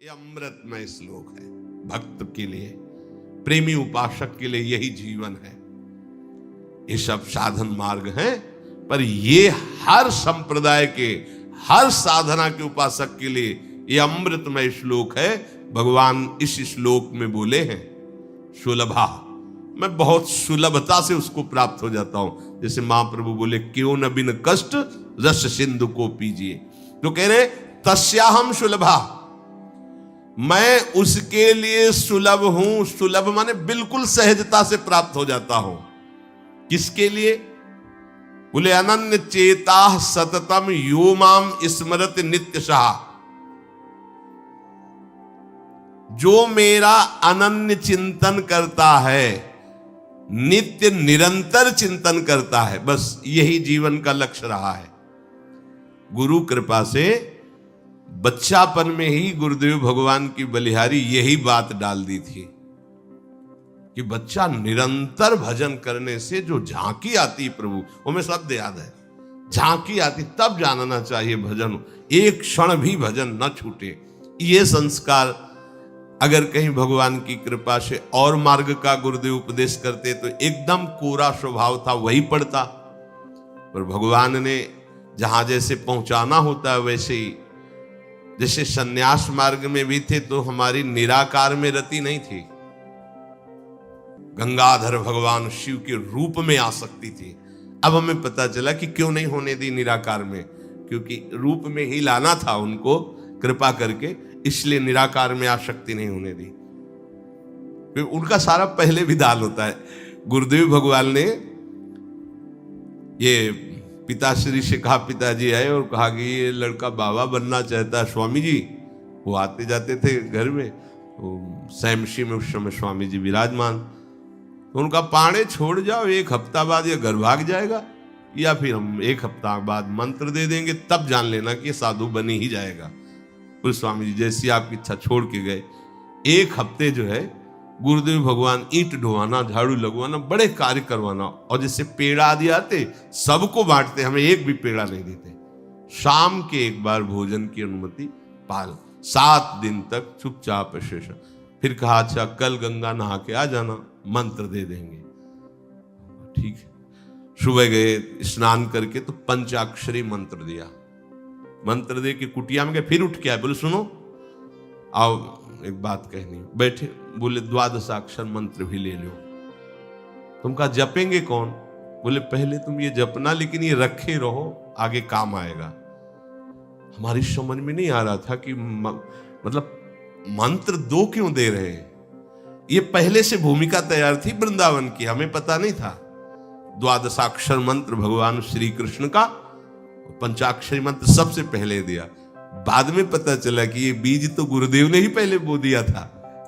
ये अमृतमय श्लोक है। भक्त के लिए, प्रेमी उपासक के लिए यही जीवन है। ये सब साधन मार्ग हैं, पर ये हर संप्रदाय के, हर साधना के उपासक के लिए ये अमृतमय श्लोक है। भगवान इस श्लोक में बोले हैं सुलभा, मैं बहुत सुलभता से उसको प्राप्त हो जाता हूं। जैसे महाप्रभु बोले क्यों न बिन कष्ट रस सिंधु को पीजिए, तो कह रहे तस्याहम सुलभा, मैं उसके लिए सुलभ हूं। सुलभ माने बिल्कुल सहजता से प्राप्त हो जाता हूं। किसके लिए? बोले अनन्य चेता सततम यो माम स्मरत नित्यशः, जो मेरा अनन्य चिंतन करता है, नित्य निरंतर चिंतन करता है, बस यही जीवन का लक्ष्य रहा है। गुरु कृपा से बच्चापन में ही गुरुदेव भगवान की बलिहारी यही बात डाल दी थी कि बच्चा निरंतर भजन करने से जो झांकी आती प्रभु, वो में शब्द याद है, झांकी आती तब जानना चाहिए भजन, एक क्षण भी भजन न छूटे। ये संस्कार अगर कहीं भगवान की कृपा से और मार्ग का गुरुदेव उपदेश करते तो एकदम कोरा स्वभाव था वही पड़ता, पर भगवान ने जहां जैसे पहुंचाना होता है वैसे ही, जैसे सन्यास मार्ग में भी थे तो हमारी निराकार में रति नहीं थी, गंगाधर भगवान शिव के रूप में आसक्ति थी। अब हमें पता चला कि क्यों नहीं होने दी निराकार में, क्योंकि रूप में ही लाना था उनको कृपा करके, इसलिए निराकार में आसक्ति नहीं होने दी। फिर उनका सारा पहले विधान होता है। गुरुदेव भगवान ने ये पिताश्री से कहा, पिताजी आए और कहा कि ये लड़का बाबा बनना चाहता है स्वामी जी। वो आते जाते थे घर में, वो सैमशी में उस समय स्वामी जी विराजमान, तो उनका पाणे छोड़ जाओ, एक हफ्ता बाद ये घर भाग जाएगा, या फिर हम एक हफ्ता बाद मंत्र दे देंगे, तब जान लेना कि ये साधु बनी ही जाएगा। उस स्वामी जी जैसी आपकी इच्छा छोड़ के गए। एक हफ्ते जो है गुरुदेव भगवान ईंट ढोवाना, झाड़ू लगवाना, बड़े कार्य करवाना, और जैसे पेड़ा आदि आते सबको बांटते, हमें एक भी पेड़ा नहीं देते। शाम के एक बार भोजन की अनुमति पाल, 7 दिन तक चुपचाप शेष। फिर कहा अच्छा कल गंगा नहा के आ जाना, मंत्र दे देंगे। ठीक है, सुबह गए, स्नान करके तो पंचाक्षरी मंत्र दिया। मंत्र दे के कुटिया में गए, फिर उठ के आए, बोले सुनो आओ एक बात कहनी। बैठे, बोले 12 मंत्र भी ले लो। तुम कहा जपेंगे कौन? बोले पहले तुम ये जपना, लेकिन ये रखे रहो, आगे काम आएगा। हमारी समझ में नहीं आ रहा था कि मतलब मंत्र 2 क्यों दे रहे हैं। ये पहले से भूमिका तैयार थी वृंदावन की, हमें पता नहीं था। 12 मंत्र भगवान श्री कृष्ण का, पंचाक्षरी मंत्र सबसे पहले दिया। बाद में पता चला कि ये बीज तो गुरुदेव ने ही पहले बो दिया था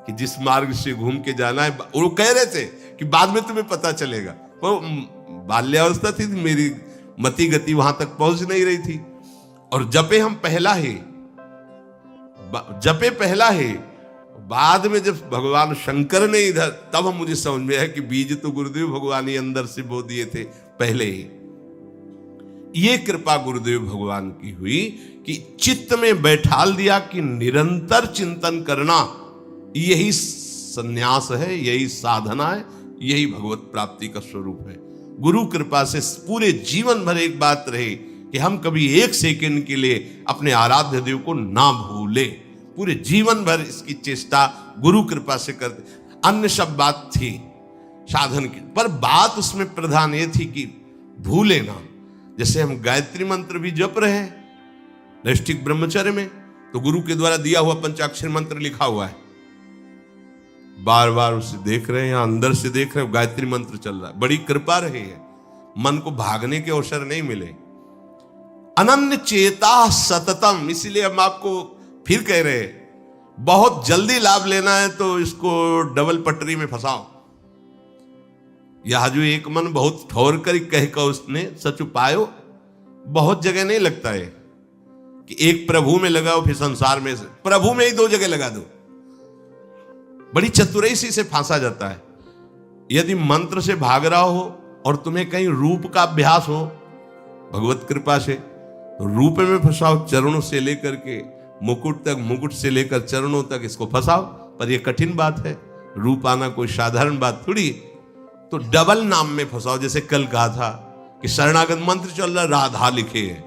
कि जिस मार्ग से घूम के जाना है। वो कह रहे थे कि बाद में तुम्हें पता चलेगा, वो बाल्यावस्था थी, मेरी मति गति वहां तक पहुंच नहीं रही थी। और जपे हम पहला ही, जपे पहला ही, बाद में जब भगवान शंकर ने इधर, तब हम मुझे समझ में आया कि बीज तो गुरुदेव भगवान ही अंदर से बो दिए थे पहले ही। ये कृपा गुरुदेव भगवान की हुई कि चित्त में बैठाल दिया कि निरंतर चिंतन करना यही संन्यास है, यही साधना है, यही भगवत प्राप्ति का स्वरूप है। गुरु कृपा से पूरे जीवन भर एक बात रहे कि हम कभी 1 सेकंड के लिए अपने आराध्य देव को ना भूले। पूरे जीवन भर इसकी चेष्टा गुरु कृपा से करते। अन्य सब बात थी साधन की, पर बात उसमें प्रधान ये थी कि भूले ना। जैसे हम गायत्री मंत्र भी जप रहे हैं नैष्ठिक ब्रह्मचर्य में, तो गुरु के द्वारा दिया हुआ पंचाक्षर मंत्र लिखा हुआ है, बार बार उसे देख रहे हैं, या अंदर से देख रहे हैं, गायत्री मंत्र चल रहा है। बड़ी कृपा रही है, मन को भागने के अवसर नहीं मिले। अनन्य चेता सततम, इसीलिए हम आपको फिर कह रहे हैं, बहुत जल्दी लाभ लेना है तो इसको डबल पटरी में फंसाओ। यह जो एक मन बहुत ठोर कर कह कर उसने सच उपायो, बहुत जगह नहीं लगता है कि एक प्रभु में लगाओ फिर संसार में, प्रभु में ही 2 जगह लगा दो। बड़ी चतुराई से फांसा जाता है। यदि मंत्र से भाग रहा हो और तुम्हें कहीं रूप का अभ्यास हो भगवत कृपा से, तो रूप में फंसाओ, चरणों से लेकर के मुकुट तक, मुकुट से लेकर चरणों तक इसको फंसाओ। पर यह कठिन बात है, रूप आना कोई साधारण बात थोड़ी। तो डबल नाम में फंसाओ। जैसे कल कहा था कि शरणागत मंत्र चल रहा, राधा लिखे है,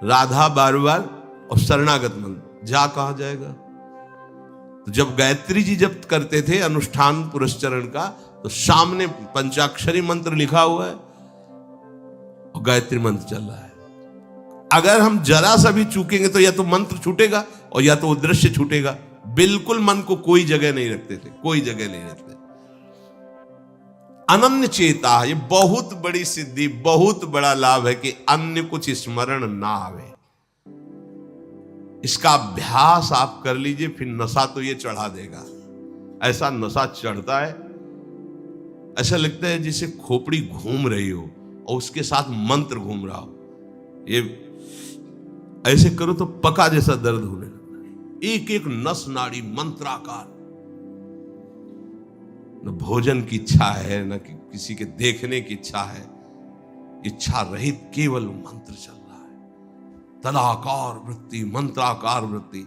राधा बार बार, और शरणागत मंत्र जा कहा जाएगा। तो जब गायत्री जी जब करते थे अनुष्ठान पुरस्चरण का, तो सामने पंचाक्षरी मंत्र लिखा हुआ है और गायत्री मंत्र चल रहा है। अगर हम जरा सा भी चूकेंगे तो या तो मंत्र छूटेगा और या तो वो दृश्य छूटेगा। बिल्कुल मन को कोई जगह नहीं रखते थे, कोई जगह नहीं रखते। अनन्य चेता, ये बहुत बड़ी सिद्धि, बहुत बड़ा लाभ है कि अन्य कुछ स्मरण ना आवे। इसका अभ्यास आप कर लीजिए, फिर नशा तो ये चढ़ा देगा। ऐसा नशा चढ़ता है, ऐसा लगता है जैसे खोपड़ी घूम रही हो और उसके साथ मंत्र घूम रहा हो। ये ऐसे करो तो पका जैसा दर्द होने लगता है, एक एक नस नाड़ी मंत्राकार। न भोजन की इच्छा है, न किसी के देखने की इच्छा है, इच्छा रहित केवल मंत्र चल रहा है। तदाकार वृत्ति, मंत्राकार वृत्ति।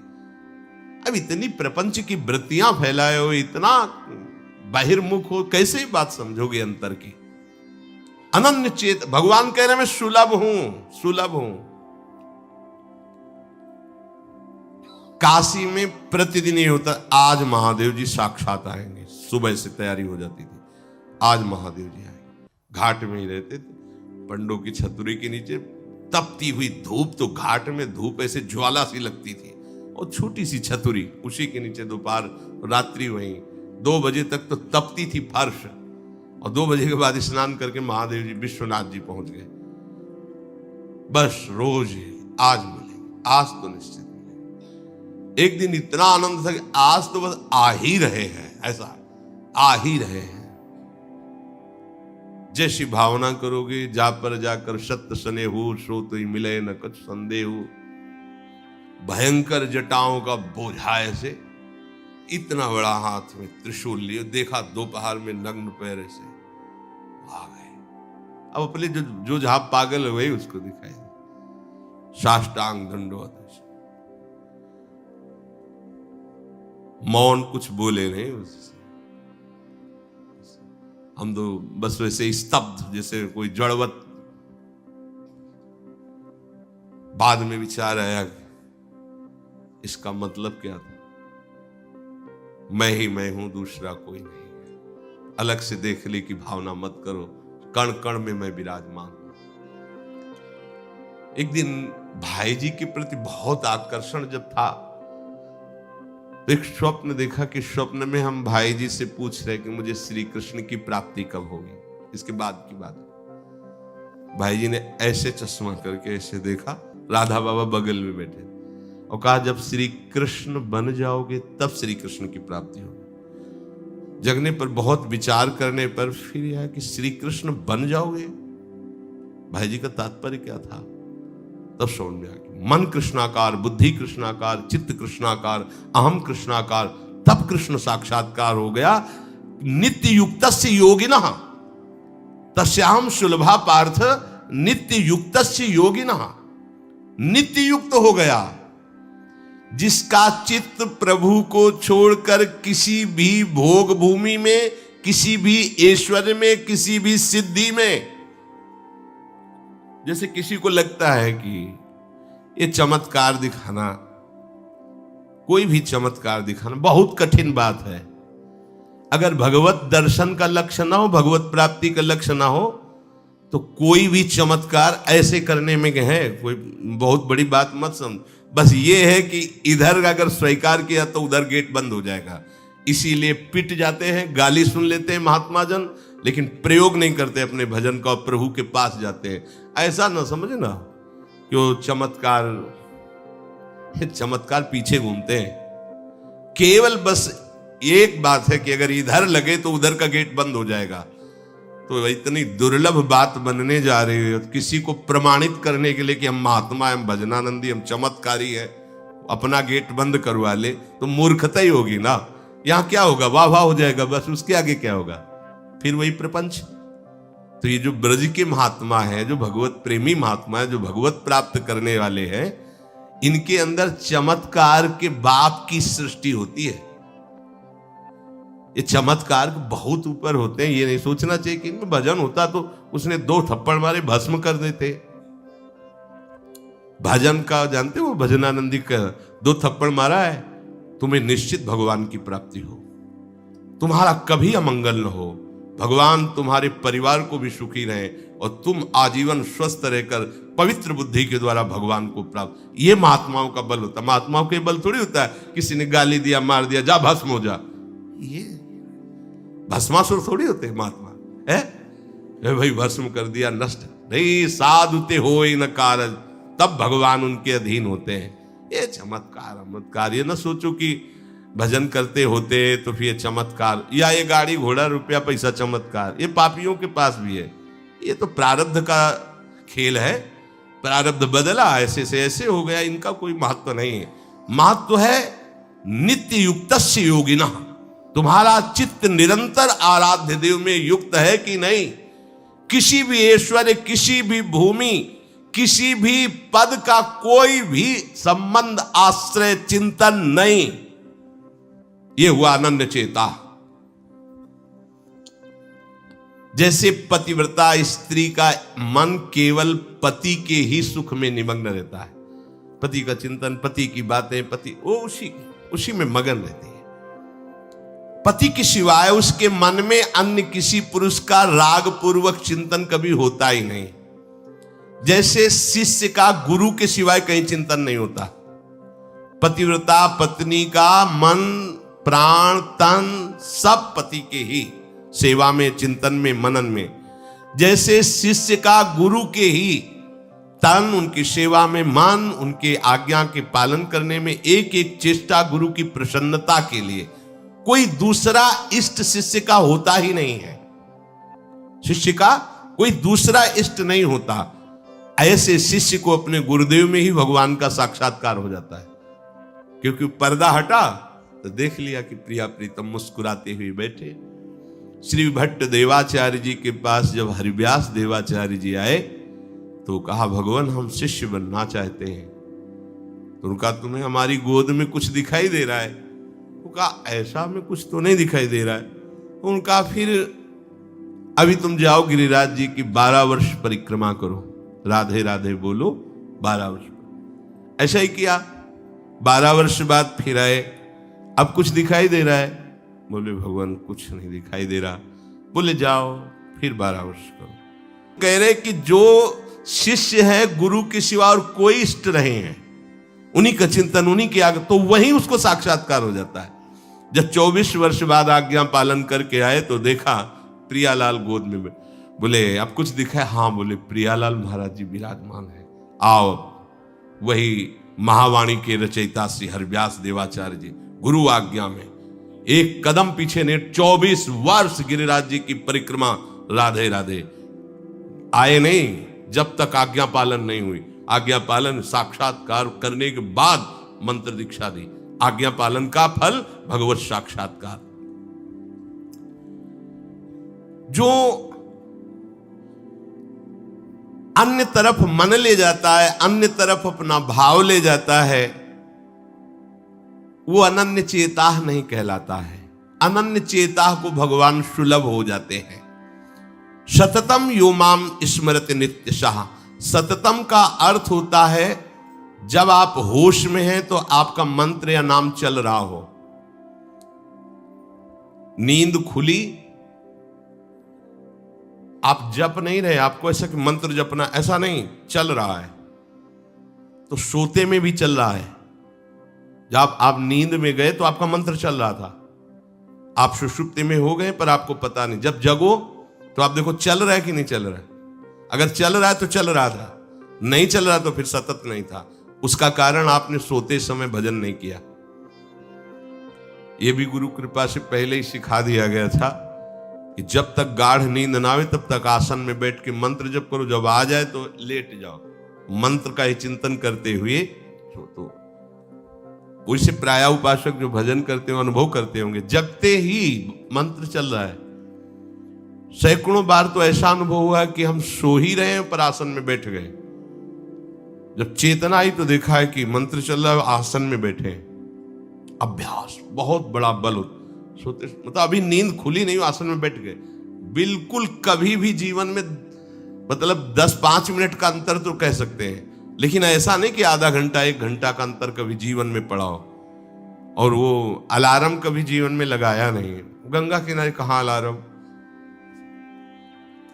अब इतनी प्रपंच की वृत्तियां फैलाए हो, इतना बहिर्मुख हो, कैसे बात समझोगे अंतर की। अनन्य चेत, भगवान कह रहे मैं सुलभ हूं, सुलभ हूं। काशी में प्रतिदिन ये होता, आज महादेव जी साक्षात आएंगे। सुबह से तैयारी हो जाती थी, आज महादेव जी आएंगे। घाट में ही रहते थे, पंडों की छतरी के नीचे तपती हुई धूप, तो घाट में धूप ऐसे ज्वाला सी लगती थी, और छोटी सी छतरी, उसी के नीचे दोपहर रात्रि वहीं 2 बजे तक तो तपती थी फर्श। और 2 बजे के बाद स्नान करके महादेव जी विश्वनाथ जी पहुंच गए। बस रोज आज मिलेंगे, आज तो निश्चित मिलेंगे। एक दिन इतना आनंद था कि आज तो बस आ ही रहे हैं, ऐसा आ ही रहे हैं। जैसी भावना करोगे, जा पर जाकर सत्य सने हो, सो तो ही मिले न कुछ संदेह हो। भयंकर जटाओं का बोझा ऐसे, इतना बड़ा हाथ में त्रिशूल लिए, देखा दोपहर में नग्न पैर से आ गए। अब अपने जो जहां पागल हुए उसको दिखाई, साष्टांग दंडवत। मौन, कुछ बोले नहीं उससे। हम तो बस वैसे ही स्तब्ध, जैसे कोई जड़वत। बाद में विचार आया, इसका मतलब क्या था। मैं ही मैं हूं, दूसरा कोई नहीं है। अलग से देखने की भावना मत करो, कण कण में मैं विराजमान हूं। एक दिन भाई जी के प्रति बहुत आकर्षण जब था, तो एक स्वप्न देखा कि स्वप्न में हम भाई जी से पूछ रहे कि मुझे श्री कृष्ण की प्राप्ति कब होगी। इसके बाद की बात, भाई जी ने ऐसे चश्मा करके ऐसे देखा, राधा बाबा बगल में बैठे, और कहा जब श्री कृष्ण बन जाओगे तब श्री कृष्ण की प्राप्ति होगी। जगने पर, बहुत विचार करने पर फिर यह कि श्री कृष्ण बन जाओगे, भाई जी का तात्पर्य क्या था। तब समझ में आ गया, मन कृष्णाकार, बुद्धि कृष्णाकार, चित्त कृष्णाकार, अहम कृष्णाकार, तब कृष्ण साक्षात्कार हो गया। नित्य युक्तस्य योगिनः तस्याहं सुलभा पार्थ नित्य युक्तस्य योगिनः। नित्य युक्त हो गया, जिसका चित्त प्रभु को छोड़कर किसी भी भोग भूमि में, किसी भी ऐश्वर्य में, किसी भी सिद्धि में। जैसे किसी को लगता है कि ये चमत्कार दिखाना, कोई भी चमत्कार दिखाना बहुत कठिन बात है। अगर भगवत दर्शन का लक्ष्य ना हो, भगवत प्राप्ति का लक्ष्य ना हो, तो कोई भी चमत्कार ऐसे करने में है कोई बहुत बड़ी बात मत समझ। बस ये है कि इधर अगर स्वीकार किया तो उधर गेट बंद हो जाएगा। इसीलिए पिट जाते हैं, गाली सुन लेते हैं महात्मा जन, लेकिन प्रयोग नहीं करते अपने भजन का, प्रभु के पास जाते हैं। ऐसा ना समझे ना कि वो चमत्कार पीछे घूमते हैं। केवल बस एक बात है कि अगर इधर लगे तो उधर का गेट बंद हो जाएगा। तो इतनी दुर्लभ बात बनने जा रही है, किसी को प्रमाणित करने के लिए कि हम महात्मा, हम भजनानंदी, हम चमत्कारी है, अपना गेट बंद करवा ले तो मूर्खता ही होगी ना। यहां क्या होगा, वाह वाह हो जाएगा, बस उसके आगे क्या होगा, फिर वही प्रपंच। तो ये जो ब्रज के महात्मा है, जो भगवत प्रेमी महात्मा है, जो भगवत प्राप्त करने वाले हैं, इनके अंदर चमत्कार के बाप की सृष्टि होती है। ये चमत्कार बहुत ऊपर होते हैं। ये नहीं सोचना चाहिए कि इनमें भजन होता तो उसने 2 थप्पड़ मारे भस्म कर देते। भजन का जानते हो, भजनानंदी का 2 थप्पड़ मारा है, तुम्हें निश्चित भगवान की प्राप्ति हो, तुम्हारा कभी अमंगल न हो, भगवान तुम्हारे परिवार को भी सुखी रहे और तुम आजीवन स्वस्थ रहकर पवित्र बुद्धि के द्वारा भगवान को प्राप्त। ये महात्माओं का बल होता है। महात्माओं के बल थोड़ी होता है किसी ने गाली दिया, मार दिया, जा भस्म हो जा। ये भस्मासुर थोड़ी होते हैं महात्मा है भाई, भस्म कर दिया, नष्ट नहीं। साधुते हो न कारज, तब भगवान उनके अधीन होते हैं। ये चमत्कार ये ना सोचो कि भजन करते होते तो फिर ये चमत्कार, या ये गाड़ी घोड़ा रुपया पैसा चमत्कार, ये पापियों के पास भी है। ये तो प्रारब्ध का खेल है, प्रारब्ध बदला, ऐसे से ऐसे हो गया, इनका कोई महत्व नहीं है। महत्व है नित्य युक्तस्य योगिना, तुम्हारा चित्त निरंतर आराध्य देव में युक्त है कि नहीं। किसी भी ऐश्वर्य, किसी भी भूमि, किसी भी पद का कोई भी संबंध, आश्रय, चिंतन नहीं। ये हुआ अनन्य चेता। जैसे पतिव्रता स्त्री का मन केवल पति के ही सुख में निमग्न रहता है, पति का चिंतन, पति की बातें, पति वो उसी में मगन रहती है। पति के सिवाय उसके मन में अन्य किसी पुरुष का राग पूर्वक चिंतन कभी होता ही नहीं। जैसे शिष्य का गुरु के सिवाय कहीं चिंतन नहीं होता। पतिव्रता पत्नी का मन, प्राण, तन सब पति के ही सेवा में, चिंतन में, मनन में। जैसे शिष्य का गुरु के ही तन, उनकी सेवा में मन, उनके आज्ञा के पालन करने में एक एक चेष्टा गुरु की प्रसन्नता के लिए। कोई दूसरा इष्ट शिष्य का होता ही नहीं है। शिष्य का कोई दूसरा इष्ट नहीं होता। ऐसे शिष्य को अपने गुरुदेव में ही भगवान का साक्षात्कार हो जाता है, क्योंकि पर्दा हटा तो देख लिया कि प्रिया प्रीतम मुस्कुराते हुए बैठे। श्री भट्ट देवाचार्य जी के पास जब हरिव्यास देवाचार्य जी आए तो कहा, भगवान हम शिष्य बनना चाहते हैं। तो उनका, तुम्हें हमारी गोद में कुछ दिखाई दे रहा है? उनका, ऐसा में कुछ तो नहीं दिखाई दे रहा है। उनका, फिर अभी तुम जाओ गिरिराज जी की 12 वर्ष परिक्रमा करो, राधे राधे बोलो 12 वर्ष। ऐसा ही किया। 12 वर्ष बाद फिर आए, अब कुछ दिखाई दे रहा है? बोले भगवान कुछ नहीं दिखाई दे रहा। बोले जाओ फिर 12 वर्ष करो। कह रहे कि जो शिष्य है गुरु के सिवा और कोई इष्ट नहीं है, उन्हीं का चिंतन, उन्हीं की आज्ञा, तो वहीं उसको साक्षात्कार हो जाता है। जब 24 वर्ष बाद आज्ञा पालन करके आए तो देखा प्रियालाल गोद में। बोले अब कुछ दिखा है? हाँ। बोले प्रियालाल महाराज जी विराजमान है, आओ। वही महावाणी के रचयिता श्री हरिव्यास देवाचार्य जी गुरु आज्ञा में एक कदम पीछे ने 24 वर्ष गिरिराज जी की परिक्रमा राधे राधे आए नहीं, जब तक आज्ञा पालन नहीं हुई। आज्ञा पालन साक्षात्कार करने के बाद मंत्र दीक्षा दी। आज्ञा पालन का फल भगवत साक्षात्कार। जो अन्य तरफ मन ले जाता है, अन्य तरफ अपना भाव ले जाता है, वो अनन्य चेता नहीं कहलाता है। अनन्य चेता को भगवान सुलभ हो जाते हैं। सततम यो माम स्मरति नित्यशः। सततम का अर्थ होता है जब आप होश में हैं तो आपका मंत्र या नाम चल रहा हो। नींद खुली, आप जप नहीं रहे, आपको ऐसा कि मंत्र जपना, ऐसा नहीं, चल रहा है। तो सोते में भी चल रहा है। जब आप नींद में गए तो आपका मंत्र चल रहा था, आप सुषुप्ति में हो गए पर आपको पता नहीं। जब जगो तो आप देखो चल रहा है कि नहीं चल रहा है। अगर चल रहा है तो चल रहा था, नहीं चल रहा तो फिर सतत नहीं था। उसका कारण आपने सोते समय भजन नहीं किया। यह भी गुरु कृपा से पहले ही सिखा दिया गया था कि जब तक गाढ़ नींद ना आवे तब तक आसन में बैठ के मंत्र जप करो, जब आ जाए तो लेट जाओ, मंत्र का ही चिंतन करते हुए सो। तो उसे प्राय उपासक जो भजन करते हो अनुभव करते होंगे, जगते ही मंत्र चल रहा है। सैकड़ों बार तो ऐसा अनुभव हुआ कि हम सो ही रहे हैं पर आसन में बैठ गए। जब चेतना आई तो देखा है कि मंत्र चल रहा है, आसन में बैठे हैं। अभ्यास बहुत बड़ा बल सोते, मतलब अभी नींद खुली नहीं, आसन में बैठ गए। बिल्कुल कभी भी जीवन में मतलब 10-5 मिनट का अंतर तो कह सकते हैं, लेकिन ऐसा नहीं कि आधा घंटा 1 घंटा का अंतर कभी जीवन में पड़ा हो। और वो अलार्म कभी जीवन में लगाया नहीं। गंगा किनारे कहाँ अलार्म।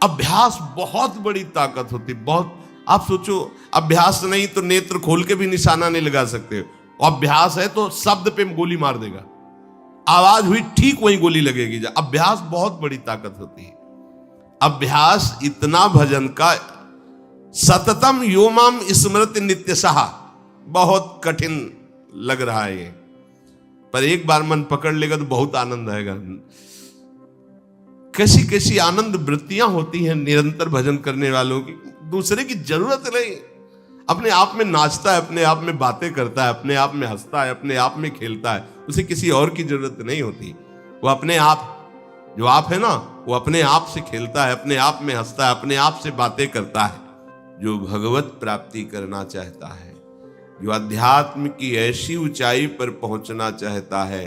अभ्यास बहुत बड़ी ताकत होती, बहुत। आप सोचो, अभ्यास नहीं तो नेत्र खोल के भी निशाना नहीं लगा सकते, अभ्यास है तो शब्द पे गोली मार देगा, आवाज हुई ठीक वही गोली लगेगी। अभ्यास बहुत बड़ी ताकत होती है। अभ्यास इतना भजन का, सततम योमाम स्मृति नित्यशः, बहुत कठिन लग रहा है ये, पर एक बार मन पकड़ लेगा तो बहुत आनंद आएगा। कैसी कैसी आनंद वृत्तियां होती हैं निरंतर भजन करने वालों की। दूसरे की जरूरत नहीं, अपने आप में नाचता है, अपने आप में बातें करता है, अपने आप में हंसता है, अपने आप में खेलता है, उसे किसी और की जरूरत नहीं होती। वो अपने आप, जो आप है ना, वो अपने आप से खेलता है, अपने आप में हंसता है, अपने आप से बातें करता है। जो भगवत प्राप्ति करना चाहता है, जो अध्यात्म की ऐसी ऊंचाई पर पहुंचना चाहता है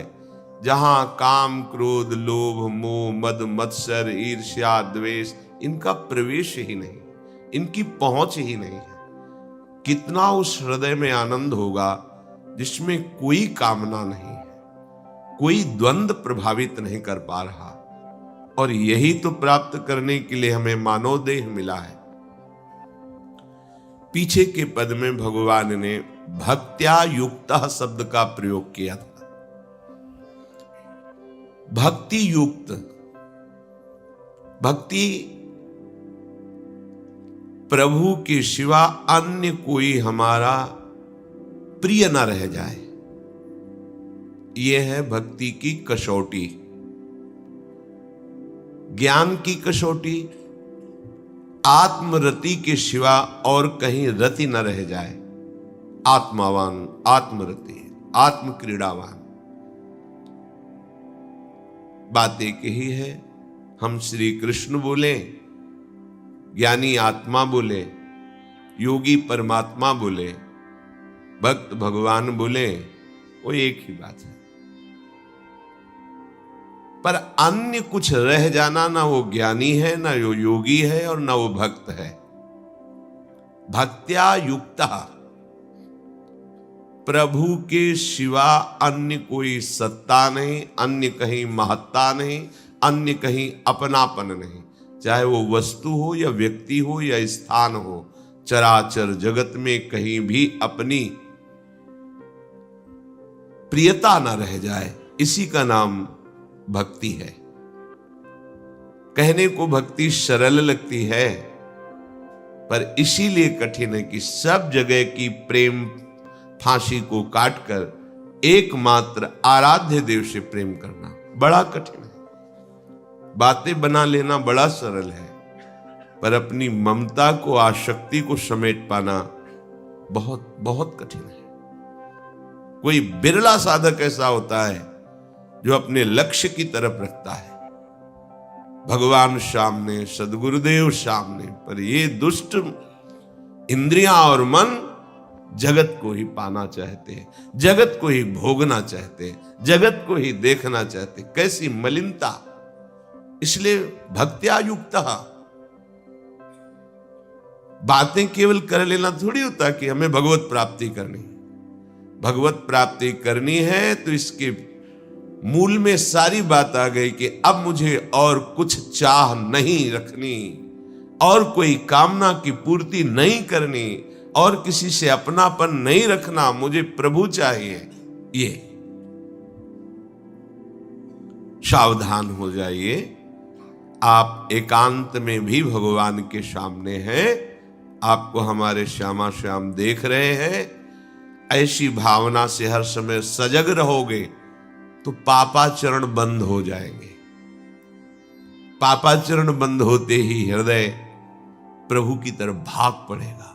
जहां काम, क्रोध, लोभ, मोह, मद, मत्सर, ईर्ष्या, द्वेष इनका प्रवेश ही नहीं, इनकी पहुंच ही नहीं है, कितना उस हृदय में आनंद होगा जिसमें कोई कामना नहीं है, कोई द्वंद्व प्रभावित नहीं कर पा रहा। और यही तो प्राप्त करने के लिए हमें मानव देह मिला है। पीछे के पद में भगवान ने भक्त्या युक्तः शब्द का प्रयोग किया था। भक्ति युक्त, भक्ति प्रभु के सिवा अन्य कोई हमारा प्रिय न रह जाए, यह है भक्ति की कसौटी। ज्ञान की कसौटी, आत्मरति के सिवा और कहीं रति न रह जाए। आत्मावान, आत्मरति, आत्म क्रीड़ावान, बात एक ही है। हम श्री कृष्ण बोले, ज्ञानी आत्मा बोले, योगी परमात्मा बोले, भक्त भगवान बोले, वो एक ही बात है। पर अन्य कुछ रह जाना, ना वो ज्ञानी है, ना वो योगी है, और ना वो भक्त है। भक्त्या युक्तः, प्रभु के सिवा अन्य कोई सत्ता नहीं, अन्य कहीं महत्ता नहीं, अन्य कहीं अपनापन नहीं। चाहे वो वस्तु हो या व्यक्ति हो या स्थान हो, चराचर जगत में कहीं भी अपनी प्रियता ना रह जाए, इसी का नाम भक्ति है। कहने को भक्ति सरल लगती है, पर इसीलिए कठिन है कि सब जगह की प्रेम फांसी को काटकर एकमात्र आराध्य देव से प्रेम करना बड़ा कठिन है। बातें बना लेना बड़ा सरल है, पर अपनी ममता को, आसक्ति को समेट पाना बहुत बहुत कठिन है। कोई बिरला साधक ऐसा होता है जो अपने लक्ष्य की तरफ रखता है, भगवान सामने, सदगुरुदेव सामने, पर ये दुष्ट इंद्रियां और मन जगत को ही पाना चाहते हैं, जगत को ही भोगना चाहते हैं, जगत को ही देखना चाहते हैं। कैसी मलिनता। इसलिए भक्त्या युक्तः, बातें केवल कर लेना थोड़ी होता कि हमें भगवत प्राप्ति करनी। भगवत प्राप्ति करनी है तो इसके मूल में सारी बात आ गई कि अब मुझे और कुछ चाह नहीं रखनी, और कोई कामना की पूर्ति नहीं करनी, और किसी से अपनापन नहीं रखना, मुझे प्रभु चाहिए। ये सावधान हो जाइए, आप एकांत में भी भगवान के सामने हैं, आपको हमारे श्यामा श्याम देख रहे हैं। ऐसी भावना से हर समय सजग रहोगे तो पापाचरण बंद हो जाएंगे। पापाचरण बंद होते ही हृदय प्रभु की तरफ भाग पड़ेगा।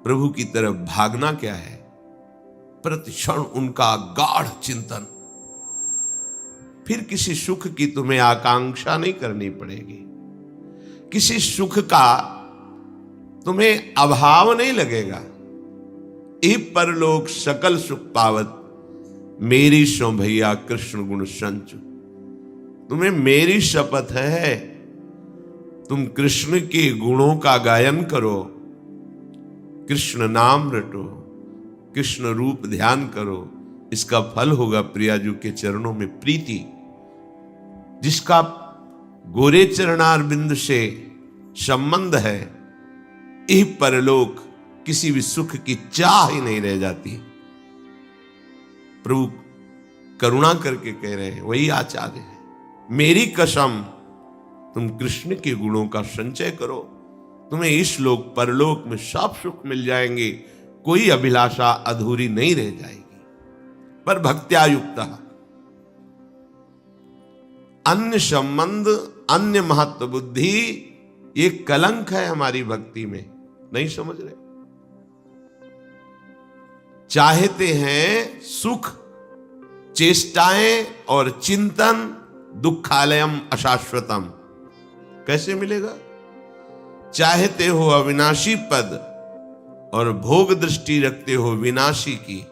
प्रभु की तरफ भागना क्या है? प्रतिक्षण उनका गाढ़ चिंतन। फिर किसी सुख की तुम्हें आकांक्षा नहीं करनी पड़ेगी, किसी सुख का तुम्हें अभाव नहीं लगेगा। इह परलोक सकल सुख पावत, मेरी सो भैया कृष्ण गुण संचु। तुम्हें मेरी शपथ है, तुम कृष्ण के गुणों का गायन करो, कृष्ण नाम रटो, कृष्ण रूप ध्यान करो। इसका फल होगा प्रियाजू के चरणों में प्रीति। जिसका गोरे चरणारविंद से संबंध है, इह परलोक किसी भी सुख की चाह ही नहीं रह जाती। प्रभु करुणा करके कह रहे हैं, वही आचार्य है। मेरी कसम, तुम कृष्ण के गुणों का संचय करो, तुम्हें इस लोक परलोक में सब सुख मिल जाएंगे, कोई अभिलाषा अधूरी नहीं रह जाएगी। पर भक्त्या युक्त, अन्य संबंध, अन्य महत्व बुद्धि, ये कलंक है हमारी भक्ति में। नहीं समझ रहे? चाहते हैं सुख, चेष्टाएं और चिंतन, दुखालयम अशाश्वतम। कैसे मिलेगा? चाहते हो अविनाशी पद और भोग दृष्टि रखते हो विनाशी की,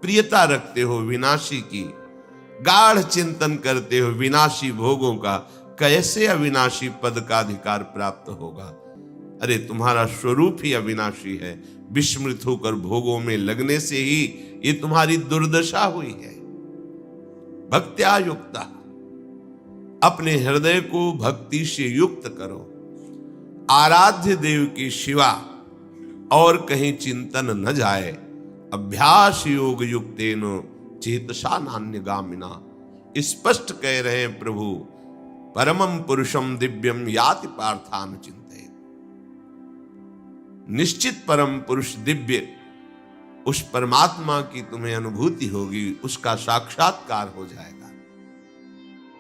प्रियता रखते हो विनाशी की, गाढ़ चिंतन करते हो विनाशी भोगों का, कैसे अविनाशी पद का अधिकार प्राप्त होगा? अरे तुम्हारा स्वरूप ही अविनाशी है। विस्मृत होकर भोगों में लगने से ही ये तुम्हारी दुर्दशा हुई है। भक्त्या युक्ता, अपने हृदय को भक्ति से युक्त करो। आराध्य देव की शिवा और कहीं चिंतन न जाए। अभ्यास योग युक्तेन चेतसा नान्यगामिना। स्पष्ट कह रहे हैं प्रभु, परमं पुरुषम दिव्यम याति पार्थान चिंतयेत्। निश्चित परम पुरुष दिव्य, उस परमात्मा की तुम्हें अनुभूति होगी, उसका साक्षात्कार हो जाएगा।